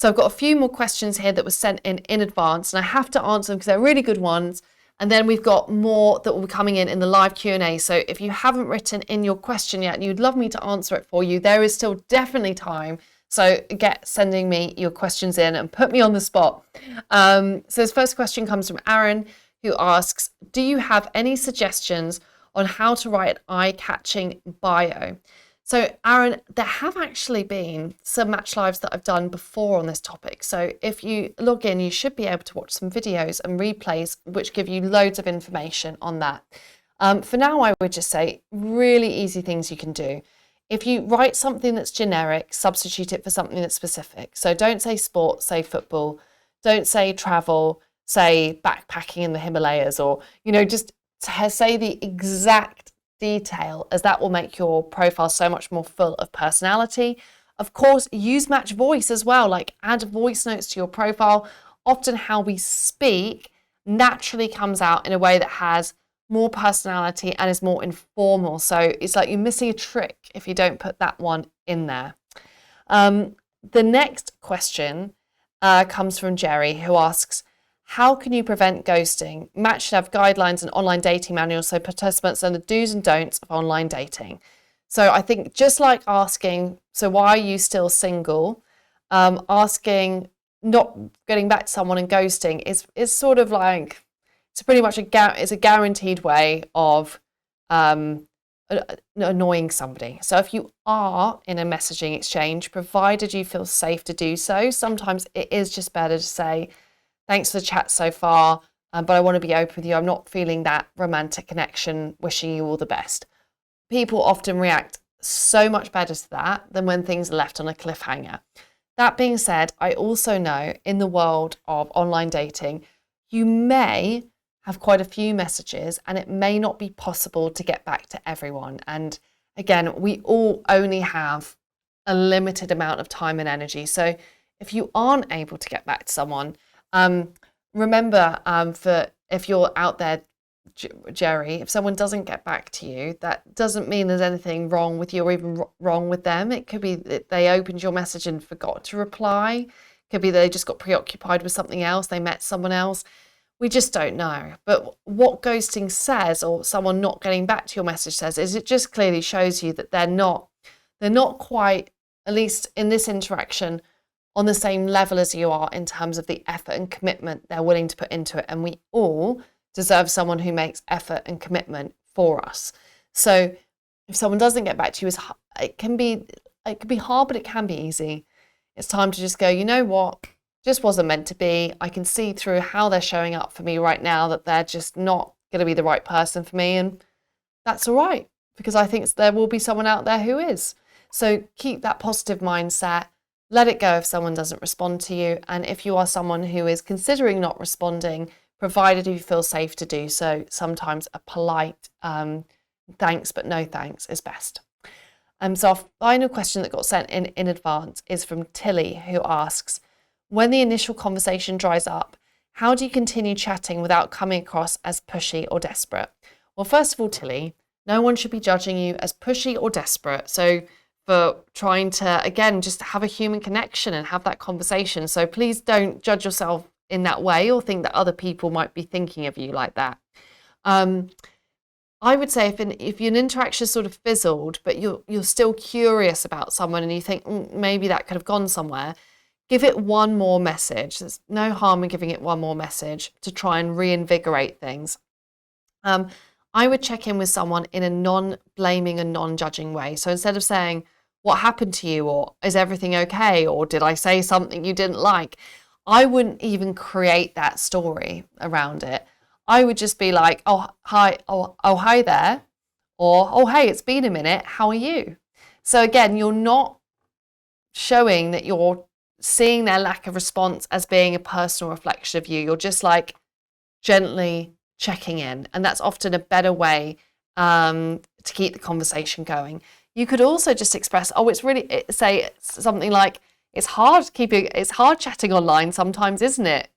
So I've got a few more questions here that were sent in advance, and I have to answer them because they're really good ones. And then we've got more that will be coming in the live Q&A. So if you haven't written in your question yet and you'd love me to answer it for you, there is still definitely time. So get sending me your questions in and put me on the spot. So this first question comes from Aaron, who asks, do you have any suggestions on how to write an eye-catching bio? So Aaron, there have actually been some match lives that I've done before on this topic. So if you log in, you should be able to watch some videos and replays, which give you loads of information on that. For now, I would just say really easy things you can do. If you write something that's generic, substitute it for something that's specific. So don't say sport, say football. Don't say travel, say backpacking in the Himalayas, or, just say the exact detail, as that will make your profile so much more full of personality. Of course, use match voice as well, like add voice notes to your profile. Often how we speak naturally comes out in a way that has more personality and is more informal. So it's like you're missing a trick if you don't put that one in there. The next question comes from Jerry, who asks, how can you prevent ghosting? Match should have guidelines and online dating manuals so participants know the do's and don'ts of online dating. So I think just like asking, so why are you still single? Asking, not getting back to someone and ghosting is sort of like, it's pretty much it's a guaranteed way of annoying somebody. So if you are in a messaging exchange, provided you feel safe to do so, sometimes it is just better to say, thanks for the chat so far, but I want to be open with you. I'm not feeling that romantic connection, wishing you all the best. People often react so much better to that than when things are left on a cliffhanger. That being said, I also know in the world of online dating, you may have quite a few messages and it may not be possible to get back to everyone. And again, we all only have a limited amount of time and energy. So if you aren't able to get back to someone, remember, for if you're out there, Jerry, if someone doesn't get back to you, that doesn't mean there's anything wrong with you or even wrong with them. It could be that they opened your message and forgot to reply. It could be they just got preoccupied with something else. They met someone else. We just don't know. But what ghosting says, or someone not getting back to your message says, is it just clearly shows you that they're not quite, at least in this interaction, on the same level as you are in terms of the effort and commitment they're willing to put into it. And we all deserve someone who makes effort and commitment for us. So if someone doesn't get back to you, it can be hard, but it can be easy. It's time to just go, you know what, just wasn't meant to be. I can see through how they're showing up for me right now that they're just not going to be the right person for me. And that's all right, because I think there will be someone out there who is. So keep that positive mindset. Let it go if someone doesn't respond to you. And if you are someone who is considering not responding, provided you feel safe to do so, sometimes a polite thanks but no thanks is best. So our final question that got sent in advance is from Tilly, who asks, when the initial conversation dries up, how do you continue chatting without coming across as pushy or desperate? Well, first of all, Tilly, no one should be judging you as pushy or desperate. So for trying to, again, just have a human connection and have that conversation. So please don't judge yourself in that way or think that other people might be thinking of you like that. I would say if an interaction sort of fizzled, but you're still curious about someone and you think maybe that could have gone somewhere, give it one more message. There's no harm in giving it one more message to try and reinvigorate things. I would check in with someone in a non-blaming and non-judging way. So instead of saying, what happened to you? Or is everything okay? Or did I say something you didn't like? I wouldn't even create that story around it. I would just be like, oh, hi, oh, hi there. Or, oh, hey, it's been a minute. How are you? So again, you're not showing that you're seeing their lack of response as being a personal reflection of you. You're just like gently checking in. And that's often a better way to keep the conversation going. You could also just express, say something like, it's hard chatting online sometimes, isn't it?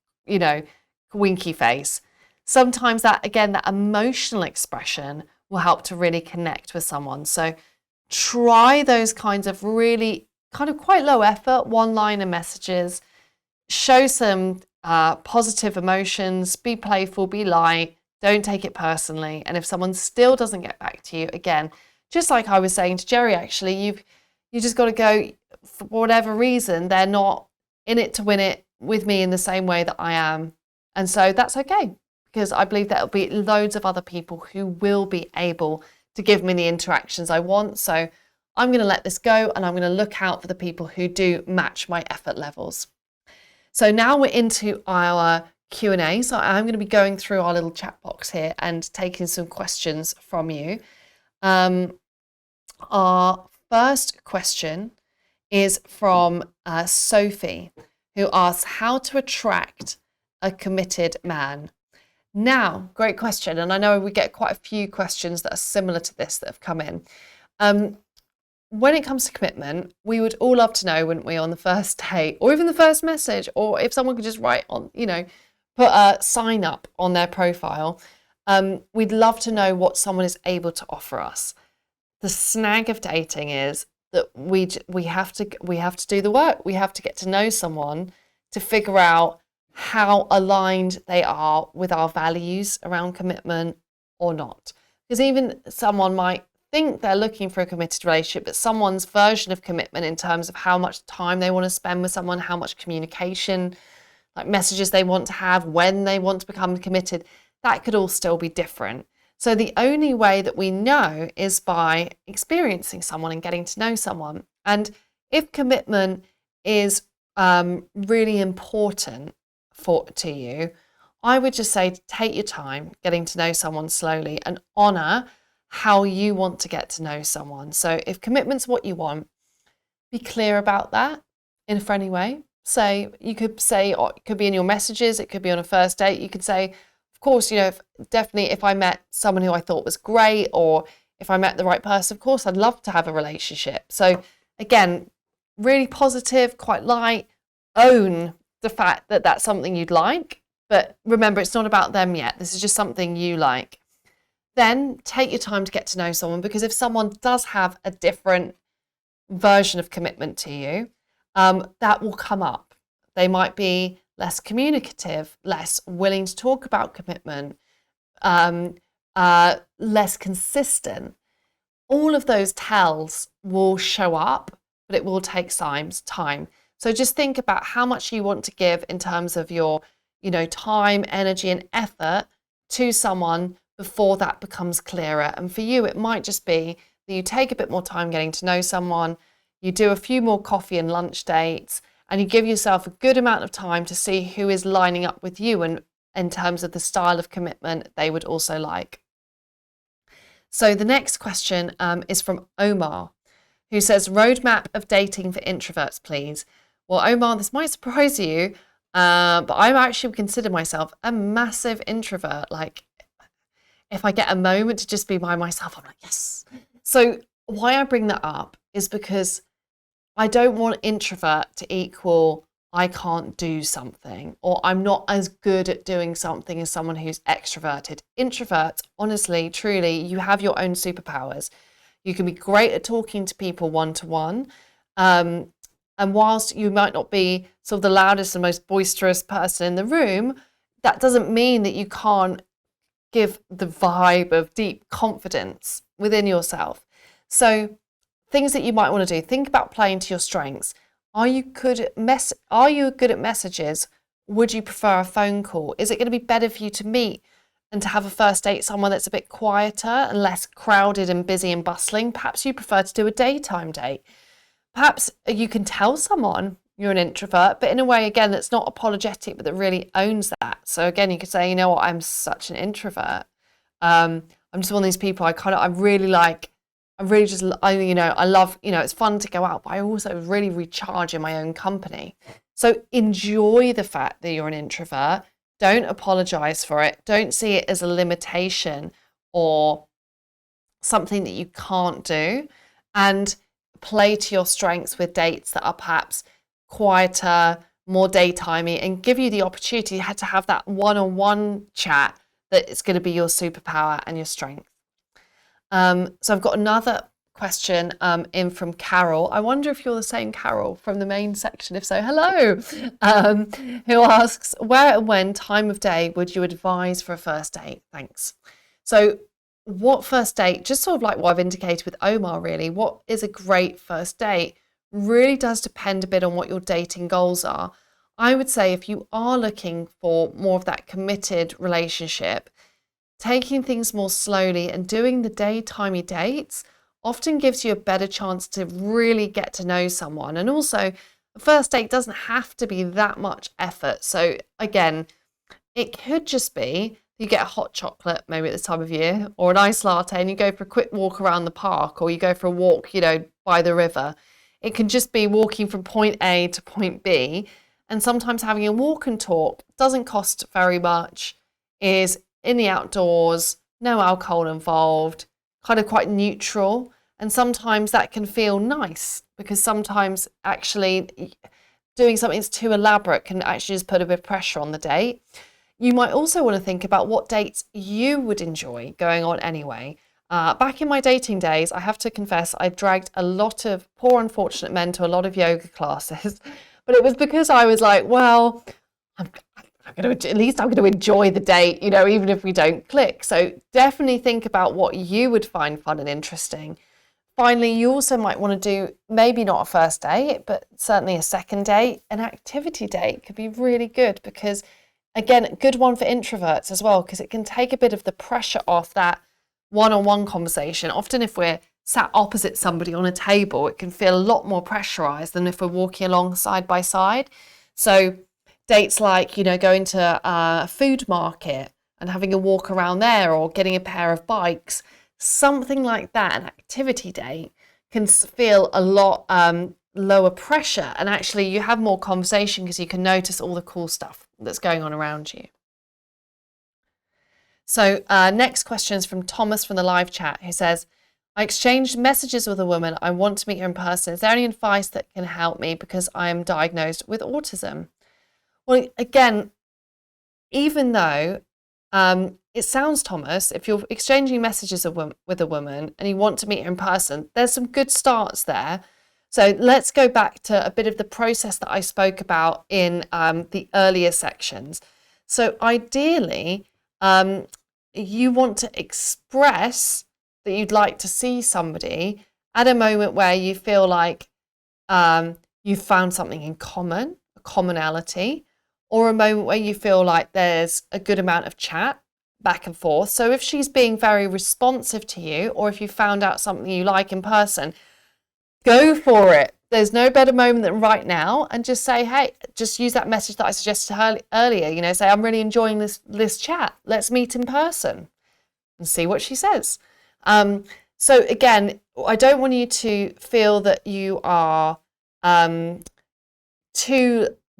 Winky face. Sometimes that emotional expression will help to really connect with someone. So try those kinds of really kind of quite low effort one-liner messages show some positive emotions, be playful, be light, don't take it personally. And if someone still doesn't get back to you, again, just like I was saying to Jerry, actually, you just got to go, for whatever reason, they're not in it to win it with me in the same way that I am. And so that's okay, because I believe there'll be loads of other people who will be able to give me the interactions I want. So I'm going to let this go, and I'm going to look out for the people who do match my effort levels. So now we're into our Q&A. So I'm going to be going through our little chat box here and taking some questions from you. Our first question is from Sophie, who asks how to attract a committed man. Now, great question. And I know we get quite a few questions that are similar to this that have come in. When it comes to commitment, we would all love to know, wouldn't we, on the first date or even the first message, or if someone could just write on, put a sign up on their profile. We'd love to know what someone is able to offer us. The snag of dating is that we have to do the work. We have to get to know someone to figure out how aligned they are with our values around commitment or not. Because even someone might think they're looking for a committed relationship, but someone's version of commitment in terms of how much time they want to spend with someone, how much communication, like messages they want to have, when they want to become committed, that could all still be different. So the only way that we know is by experiencing someone and getting to know someone. And if commitment is really important to you, I would just say take your time getting to know someone slowly and honour how you want to get to know someone. So if commitment's what you want, be clear about that in a friendly way. You could say, or it could be in your messages, it could be on a first date. You could say, of course, definitely if I met someone who I thought was great, or if I met the right person, of course, I'd love to have a relationship. So again, really positive, quite light, own the fact that that's something you'd like. But remember, it's not about them yet. This is just something you like. Then take your time to get to know someone, because if someone does have a different version of commitment to you, that will come up. They might be less communicative, less willing to talk about commitment, less consistent. All of those tells will show up, but it will take time. So just think about how much you want to give in terms of your, time, energy, and effort to someone before that becomes clearer. And for you, it might just be that you take a bit more time getting to know someone, you do a few more coffee and lunch dates, and you give yourself a good amount of time to see who is lining up with you and in terms of the style of commitment they would also like. So the next question is from Omar, who says, roadmap of dating for introverts, please. Well, Omar, this might surprise you, but I actually consider myself a massive introvert. Like, if I get a moment to just be by myself, I'm like, yes. So why I bring that up is because I don't want introvert to equal I can't do something, or I'm not as good at doing something as someone who's extroverted. Introverts, honestly, truly, you have your own superpowers. You can be great at talking to people one-to-one. And whilst you might not be sort of the loudest and most boisterous person in the room, that doesn't mean that you can't give the vibe of deep confidence within yourself. So things that you might want to do, think about playing to your strengths. Are you good at messages? Would you prefer a phone call? Is it going to be better for you to meet and to have a first date someone that's a bit quieter and less crowded and busy and bustling? Perhaps you prefer to do a daytime date. Perhaps you can tell someone you're an introvert, but in a way, again, that's not apologetic, but that really owns that. So again, you could say, you know what, I'm such an introvert. I'm just one of these people I love, it's fun to go out, but I also really recharge in my own company. So enjoy the fact that you're an introvert. Don't apologize for it. Don't see it as a limitation or something that you can't do. And play to your strengths with dates that are perhaps quieter, more daytimey, and give you the opportunity to have that one-on-one chat that is going to be your superpower and your strength. So I've got another question in from Carol. I wonder if you're the same Carol from the main section. If so, hello. Who asks, where and when time of day would you advise for a first date? Thanks. So what first date, just sort of like what I've indicated with Omar, really, what is a great first date really does depend a bit on what your dating goals are. I would say if you are looking for more of that committed relationship, taking things more slowly and doing the daytimey dates often gives you a better chance to really get to know someone. And also, a first date doesn't have to be that much effort. So again, it could just be you get a hot chocolate maybe at this time of year, or an iced latte, and you go for a quick walk around the park, or you go for a walk, by the river. It can just be walking from point A to point B. And sometimes having a walk and talk doesn't cost very much, is in the outdoors, no alcohol involved, kind of quite neutral. And sometimes that can feel nice, because sometimes actually doing something that's too elaborate can actually just put a bit of pressure on the date. You might also want to think about what dates you would enjoy going on anyway. Back in my dating days, I have to confess, I dragged a lot of poor unfortunate men to a lot of yoga classes, but it was because I was like, well, at least I'm going to enjoy the date, even if we don't click. So definitely think about what you would find fun and interesting. Finally, you also might want to do, maybe not a first date, but certainly a second date. An activity date could be really good, because again, a good one for introverts as well, because it can take a bit of the pressure off that one-on-one conversation. Often if we're sat opposite somebody on a table, it can feel a lot more pressurized than if we're walking along side by side. So dates like, going to a food market and having a walk around there, or getting a pair of bikes, something like that, an activity date can feel a lot lower pressure, and actually you have more conversation because you can notice all the cool stuff that's going on around you. So next question is from Thomas from the live chat, who says, I exchanged messages with a woman. I want to meet her in person. Is there any advice that can help me because I am diagnosed with autism? Well, again, even though it sounds, Thomas, if you're exchanging messages with a woman and you want to meet her in person, there's some good starts there. So let's go back to a bit of the process that I spoke about in the earlier sections. So ideally, you want to express that you'd like to see somebody at a moment where you feel like you've found something in common, a commonality, or a moment where you feel like there's a good amount of chat back and forth. So if she's being very responsive to you, or if you found out something you like in person, go for it. There's no better moment than right now, and just say, hey, just use that message that I suggested earlier, say, I'm really enjoying this chat. Let's meet in person and see what she says. So again, I don't want you to feel that you are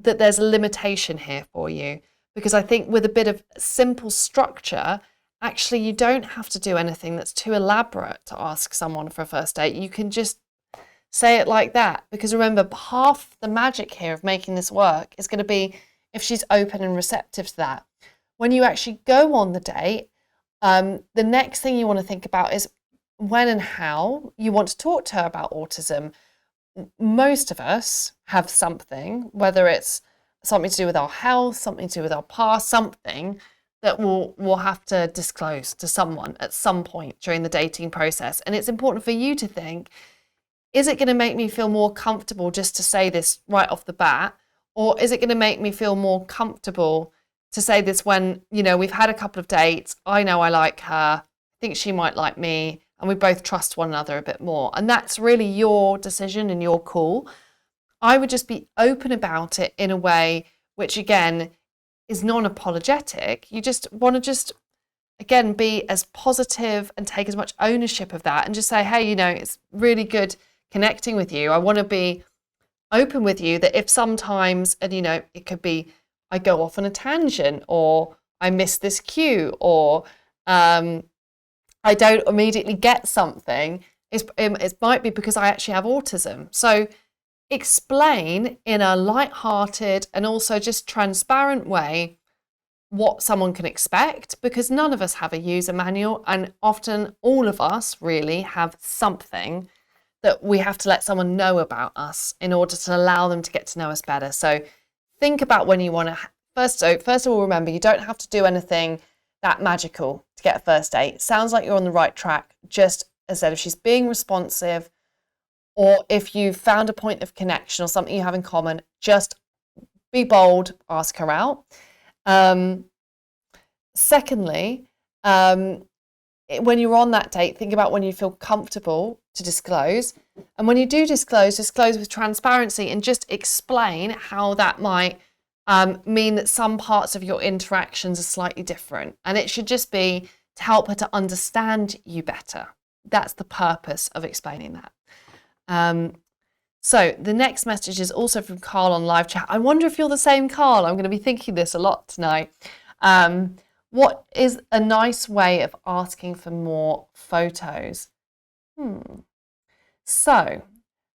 that there's a limitation here for you, because I think with a bit of simple structure, actually you don't have to do anything that's too elaborate to ask someone for a first date. You can just say it like that, because remember, half the magic here of making this work is going to be if she's open and receptive to that. When you actually go on the date, the next thing you want to think about is when and how you want to talk to her about autism. Most of us have something, whether it's something to do with our health, something to do with our past, something that we'll have to disclose to someone at some point during the dating process. And it's important for you to think, is it going to make me feel more comfortable just to say this right off the bat? Or is it going to make me feel more comfortable to say this when, we've had a couple of dates, I know I like her, I think she might like me, and we both trust one another a bit more? And that's really your decision and your call. I would just be open about it in a way which, again, is non-apologetic. You just want to again, be as positive and take as much ownership of that, and just say, hey, it's really good connecting with you. I want to be open with you that if sometimes, and it could be I go off on a tangent, or I miss this cue, or I don't immediately get something, it might be because I actually have autism. So explain in a light-hearted and also just transparent way what someone can expect, because none of us have a user manual, and often all of us really have something that we have to let someone know about us in order to allow them to get to know us better. So think about when you want to, first of all, remember, you don't have to do anything that magical to get a first date. Sounds like you're on the right track. Just as I said, if she's being responsive, or if you've found a point of connection or something you have in common, just be bold, ask her out. Secondly, when you're on that date, think about when you feel comfortable to disclose. And when you do disclose with transparency, and just explain how that might mean that some parts of your interactions are slightly different. And it should just be to help her to understand you better. That's the purpose of explaining that. So the next message is also from Carl on live chat. I wonder if you're the same Carl. I'm going to be thinking this a lot tonight. What is a nice way of asking for more photos? So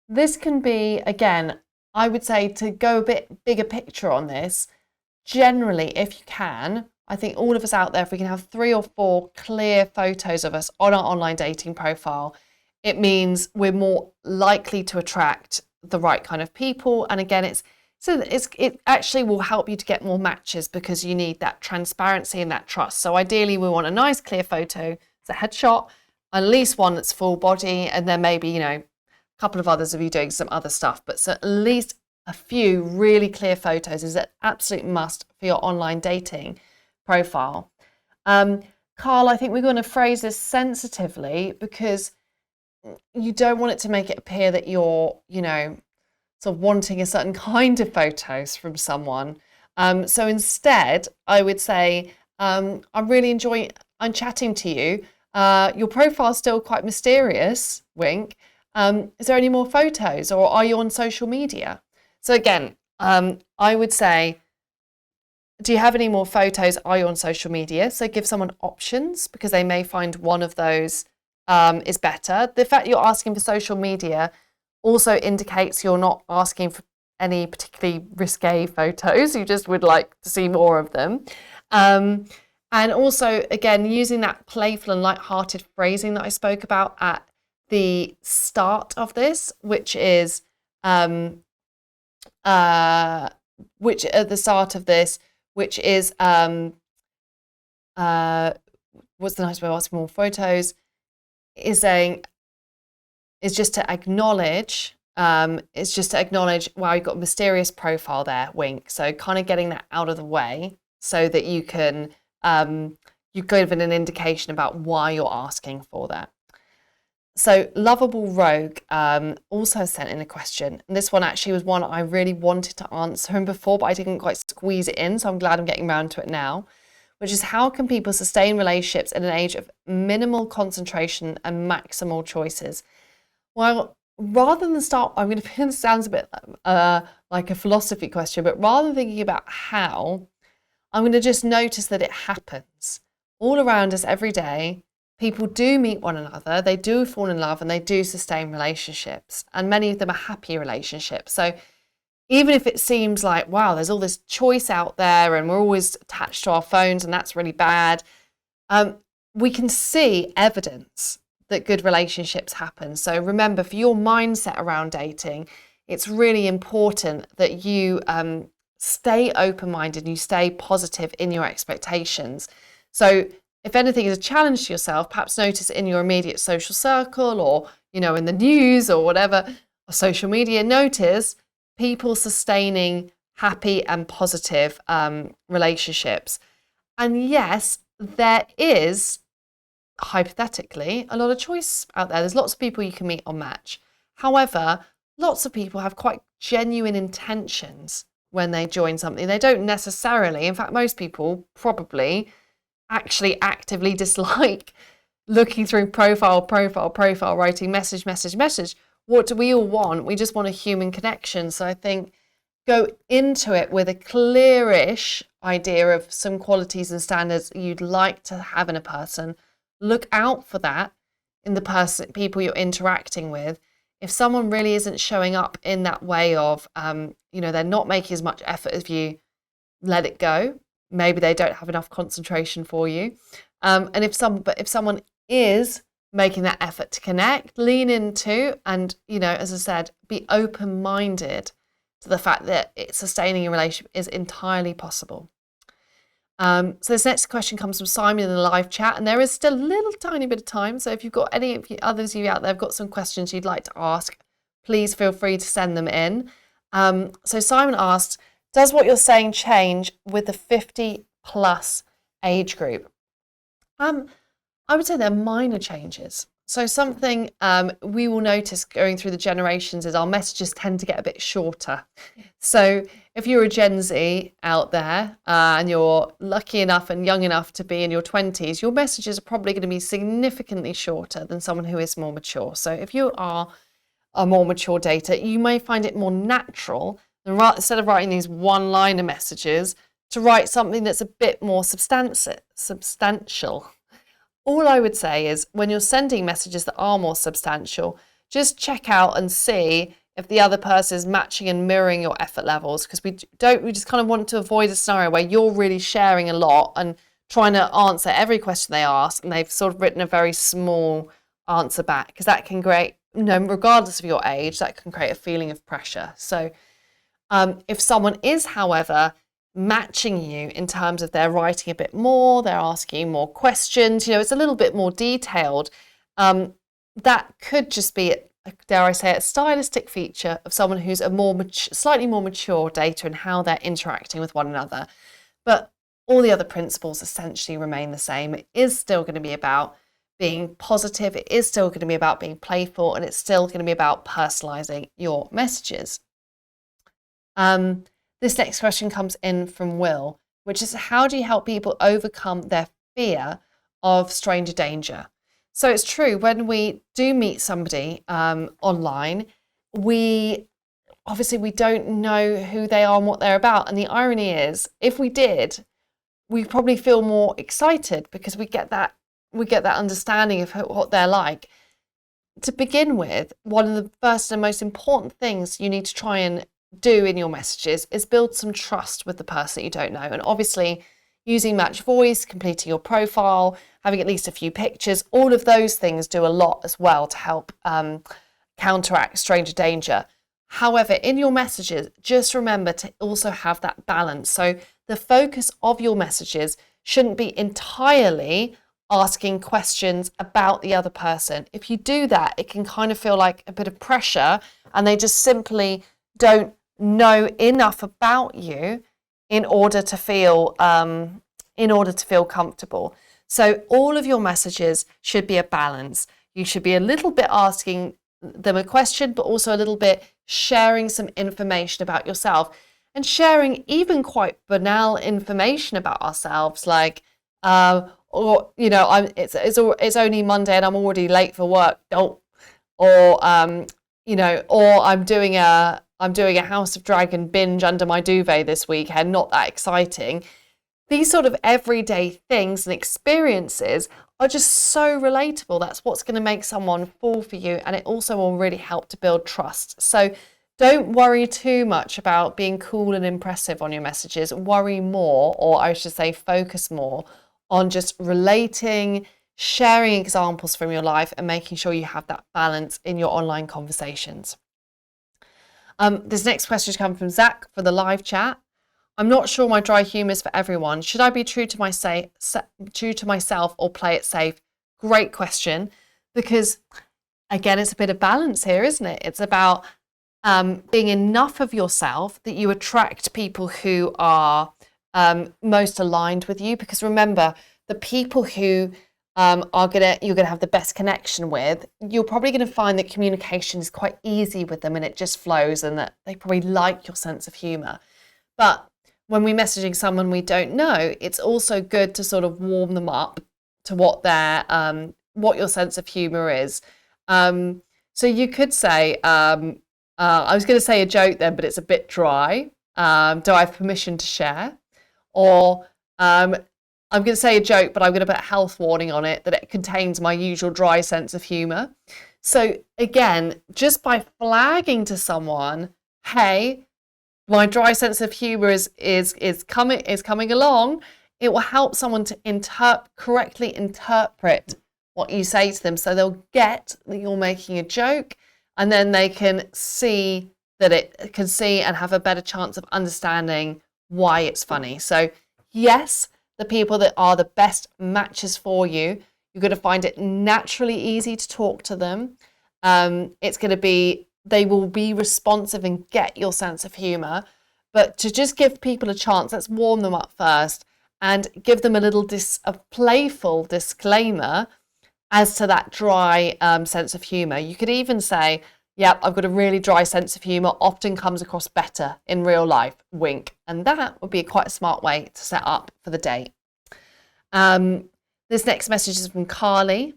this can be, again, I would say, to go a bit bigger picture on this, generally, if you can, I think all of us out there, if we can have 3 or 4 clear photos of us on our online dating profile, it means we're more likely to attract the right kind of people. And again, it actually will help you to get more matches, because you need that transparency and that trust. So ideally, we want a nice clear photo. It's a headshot, at least one that's full body, and then maybe, a couple of others of you doing some other stuff. But so at least a few really clear photos is an absolute must for your online dating profile. Carl, I think we're going to phrase this sensitively, because you don't want it to make it appear that you're, sort of wanting a certain kind of photos from someone. So instead, I would say, I'm chatting to you. Your profile's still quite mysterious, wink. Is there any more photos, or are you on social media? So again, I would say, do you have any more photos? Are you on social media? So give someone options, because they may find one of those is better. The fact you're asking for social media also indicates you're not asking for any particularly risque photos. You just would like to see more of them. And also, again, using that playful and light-hearted phrasing that I spoke about at the start of this, what's the nice way of asking more photos, is just to acknowledge, wow, you've got a mysterious profile there, wink. So kind of getting that out of the way, so that you can, you've given an indication about why you're asking for that. So Lovable Rogue also sent in a question. And this one actually was one I really wanted to answer him before, but I didn't quite squeeze it in. So I'm glad I'm getting around to it now, which is, how can people sustain relationships in an age of minimal concentration and maximal choices? Well, rather than start, I'm going to, this sounds a bit like a philosophy question, but rather than thinking about how, I'm going to just notice that it happens all around us every day. People do meet one another, they do fall in love, and they do sustain relationships. And many of them are happy relationships. So even if it seems like, wow, there's all this choice out there and we're always attached to our phones and that's really bad, we can see evidence that good relationships happen. So remember, for your mindset around dating, it's really important that you stay open-minded, you stay positive in your expectations. So if anything is a challenge to yourself, perhaps notice in your immediate social circle, or, in the news or whatever, or social media, notice people sustaining happy and positive relationships. And yes, there is, hypothetically, a lot of choice out there. There's lots of people you can meet on Match. However, lots of people have quite genuine intentions when they join something. They don't necessarily, in fact, most people probably actually actively dislike looking through profile, writing message. What do we all want? We just want a human connection. So I think go into it with a clearish idea of some qualities and standards you'd like to have in a person. Look out for that in the people you're interacting with. If someone really isn't showing up in that way of, they're not making as much effort as you, let it go. maybe they don't have enough concentration for you. And if someone is making that effort to connect, lean into, and, as I said, be open-minded to the fact that sustaining a relationship is entirely possible. So this next question comes from Simon in the live chat, and there is still a little tiny bit of time. So if you've got any of you others of you out there have got some questions you'd like to ask, please feel free to send them in. So Simon asked, does what you're saying change with the 50 plus age group? I would say they're minor changes. So something we will notice going through the generations is our messages tend to get a bit shorter. So if you're a Gen Z out there and you're lucky enough and young enough to be in your 20s, your messages are probably going to be significantly shorter than someone who is more mature. So if you are a more mature dater, you may find it more natural instead of writing these one-liner messages to write something that's a bit more substantial. All I would say is when you're sending messages that are more substantial, just check out and see if the other person is matching and mirroring your effort levels, because we just kind of want to avoid a scenario where you're really sharing a lot and trying to answer every question they ask and they've sort of written a very small answer back, because that can create, regardless of your age, that can create a feeling of pressure. So if someone is, however, matching you in terms of they're writing a bit more, they're asking more questions, it's a little bit more detailed, that could just be, dare I say it, a stylistic feature of someone who's a slightly more mature dater and how they're interacting with one another. But all the other principles essentially remain the same. It is still going to be about being positive, it is still going to be about being playful, and it's still going to be about personalizing your messages. This next question comes in from Will, which is, how do you help people overcome their fear of stranger danger? So it's true, when we do meet somebody online, we don't know who they are and what they're about. And the irony is, if we did, we probably feel more excited because we get that understanding of what they're like. To begin with, one of the first and most important things you need to try and do in your messages is build some trust with the person that you don't know. And obviously using match voice, completing your profile, having at least a few pictures, all of those things do a lot as well to help counteract stranger danger. However, in your messages, just remember to also have that balance. So the focus of your messages shouldn't be entirely asking questions about the other person. If you do that, it can kind of feel like a bit of pressure and they just simply don't know enough about you in order to feel comfortable. So all of your messages should be a balance. You should be a little bit asking them a question, but also a little bit sharing some information about yourself, and sharing even quite banal information about ourselves, like it's only Monday and I'm already late for work. Or I'm doing a House of Dragon binge under my duvet this weekend, not that exciting. These sort of everyday things and experiences are just so relatable. That's what's going to make someone fall for you, and it also will really help to build trust. So don't worry too much about being cool and impressive on your messages. Worry more, or I should say focus more, on just relating, sharing examples from your life, and making sure you have that balance in your online conversations. This next question comes from Zach for the live chat. I'm not sure my dry humour is for everyone. Should I be true to myself or play it safe? Great question, because again, it's a bit of balance here, isn't it? It's about being enough of yourself that you attract people who are most aligned with you. Because remember, the people who you're gonna have the best connection with, you're probably gonna find that communication is quite easy with them and it just flows, and that they probably like your sense of humour. But when we're messaging someone we don't know, it's also good to sort of warm them up to what your sense of humour is. So you could say, I was going to say a joke then, but it's a bit dry. Do I have permission to share? Or I'm going to say a joke, but I'm going to put a health warning on it that it contains my usual dry sense of humour. So again, just by flagging to someone, hey, my dry sense of humor is coming along, it will help someone to correctly interpret what you say to them, so they'll get that you're making a joke, and then they can see and have a better chance of understanding why it's funny. So yes, the people that are the best matches for you, you're going to find it naturally easy to talk to them. They will be responsive and get your sense of humor. But to just give people a chance, let's warm them up first and give them a playful disclaimer as to that dry sense of humor. You could even say, yep, I've got a really dry sense of humor, often comes across better in real life, wink. And that would be quite a smart way to set up for the date. This next message is from Carly,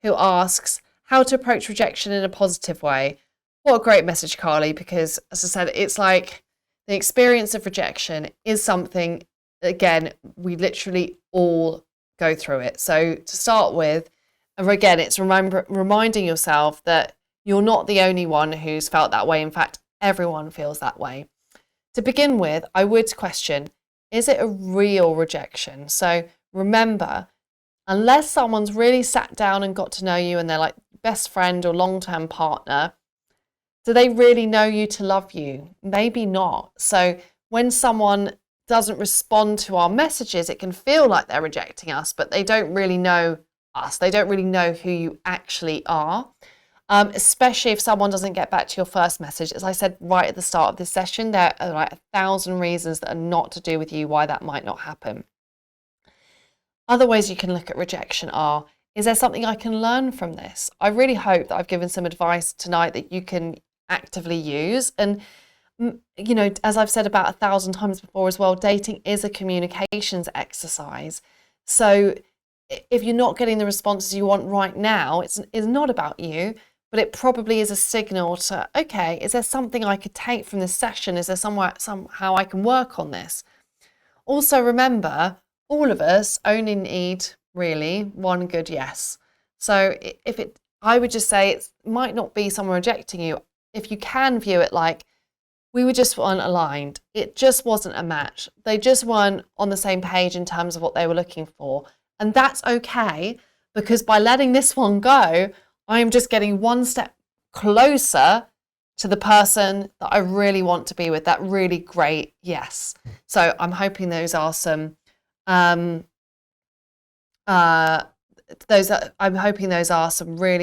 who asks how to approach rejection in a positive way. What a great message, Carly, because as I said, it's like the experience of rejection is something, again, we literally all go through it. So to start with, again, it's reminding yourself that you're not the only one who's felt that way. In fact, everyone feels that way. To begin with, I would question, is it a real rejection? So remember, unless someone's really sat down and got to know you and they're like best friend or long-term partner, do they really know you to love you? Maybe not. So when someone doesn't respond to our messages, it can feel like they're rejecting us, but they don't really know us. They don't really know who you actually are. Especially if someone doesn't get back to your first message. As I said right at the start of this session, there are like 1,000 reasons that are not to do with you why that might not happen. Other ways you can look at rejection are, is there something I can learn from this? I really hope that I've given some advice tonight that you can actively use. And, you know, as I've said about 1,000 times before as well, dating is a communications exercise. So if you're not getting the responses you want right now, it's not about you, but it probably is a signal to, okay, is there something I could take from this session? Is there somehow I can work on this? Also remember, all of us only need really one good yes. So I would just say it might not be someone rejecting you. If you can view it like, we were just unaligned. It just wasn't a match. They just weren't on the same page in terms of what they were looking for. And that's okay, because by letting this one go, I am just getting one step closer to the person that I really want to be with, that really great yes. So I'm hoping those are some really,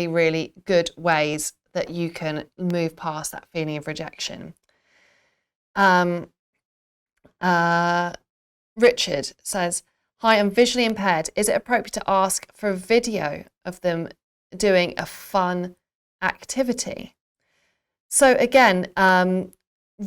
really good ways that you can move past that feeling of rejection. Richard says, hi, I'm visually impaired. Is it appropriate to ask for a video of them doing a fun activity? So again,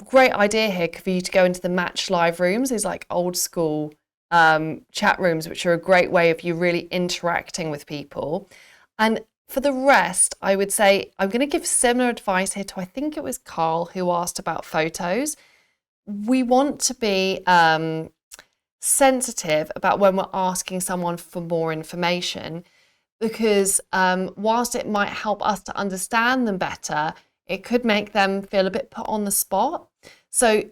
great idea here for you to go into the Match live rooms. These like old school chat rooms, which are a great way of you really interacting with people. And for the rest, I would say I'm going to give similar advice here to, I think it was Carl who asked about photos. We want to be sensitive about when we're asking someone for more information, because whilst it might help us to understand them better, it could make them feel a bit put on the spot. So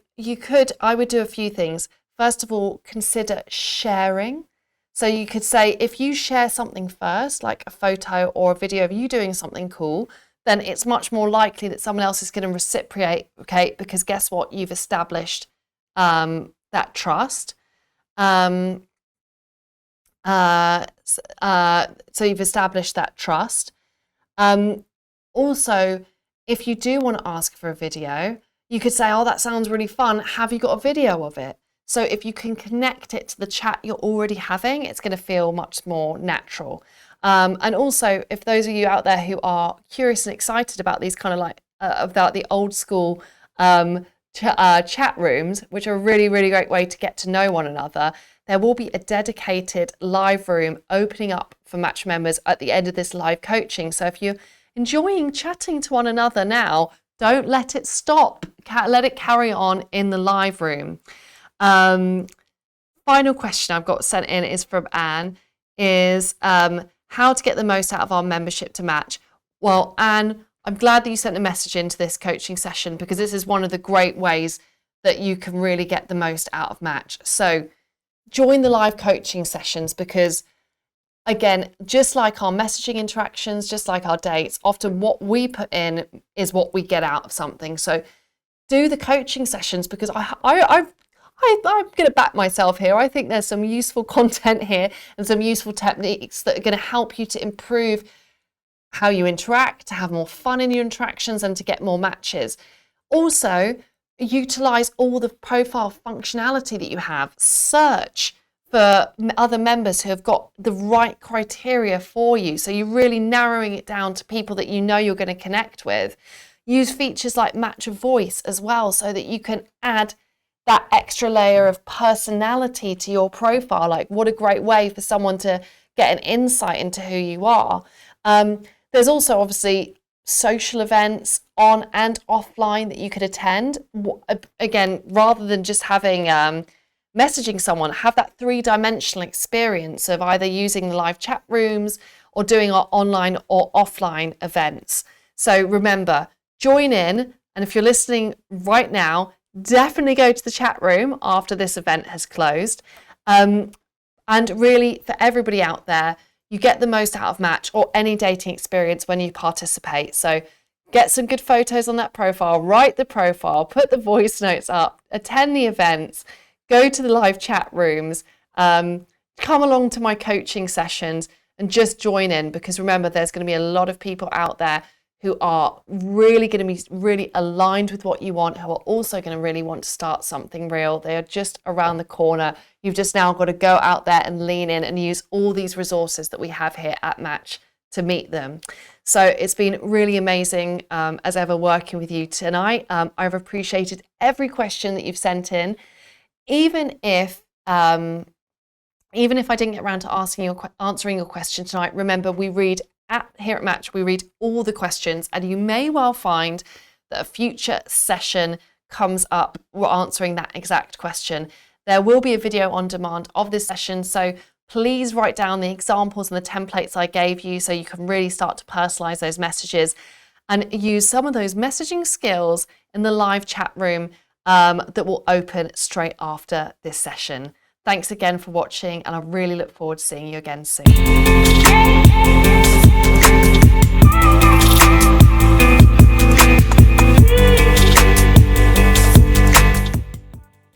I would do a few things. First of all, consider sharing. So you could say, if you share something first, like a photo or a video of you doing something cool, then it's much more likely that someone else is going to reciprocate, okay? Because guess what? You've established that trust. So you've established that trust. Also, if you do want to ask for a video, you could say, oh, that sounds really fun. Have you got a video of it? So if you can connect it to the chat you're already having, it's going to feel much more natural. And also, if those of you out there who are curious and excited about these kind of like, about the old school chat rooms, which are a really, really great way to get to know one another, there will be a dedicated live room opening up for Match members at the end of this live coaching. So if you're enjoying chatting to one another now, don't let it stop. Let it carry on in the live room. Final question I've got sent in is from Anne, is how to get the most out of our membership to Match. Well, Anne, I'm glad that you sent a message into this coaching session, because this is one of the great ways that you can really get the most out of Match. So join the live coaching sessions, because again, just like our messaging interactions, just like our dates, often what we put in is what we get out of something. So do the coaching sessions, because I'm going to back myself here. I think there's some useful content here and some useful techniques that are going to help you to improve how you interact, to have more fun in your interactions, and to get more matches. Also, utilize all the profile functionality that you have. Search for other members who have got the right criteria for you. So you're really narrowing it down to people that you know you're going to connect with. Use features like match of voice as well, so that you can add that extra layer of personality to your profile. Like, what a great way for someone to get an insight into who you are. There's also obviously social events on and offline that you could attend. Again, rather than just having messaging someone, have that three-dimensional experience of either using the live chat rooms or doing our online or offline events. So remember, join in, and if you're listening right now, definitely go to the chat room after this event has closed. And really, for everybody out there, you get the most out of Match or any dating experience when you participate. So get some good photos on that profile, write the profile, put the voice notes up, attend the events, go to the live chat rooms, come along to my coaching sessions, and just join in, because remember, there's going to be a lot of people out there who are really going to be really aligned with what you want, who are also going to really want to start something real. They are just around the corner. You've just now got to go out there and lean in and use all these resources that we have here at Match to meet them. So it's been really amazing as ever working with you tonight. I've appreciated every question that you've sent in. Even if I didn't get around to answering your question tonight, remember, here at Match, we read all the questions, and you may well find that a future session comes up answering that exact question. There will be a video on demand of this session, so please write down the examples and the templates I gave you so you can really start to personalize those messages and use some of those messaging skills in the live chat room that will open straight after this session. Thanks again for watching, and I really look forward to seeing you again soon.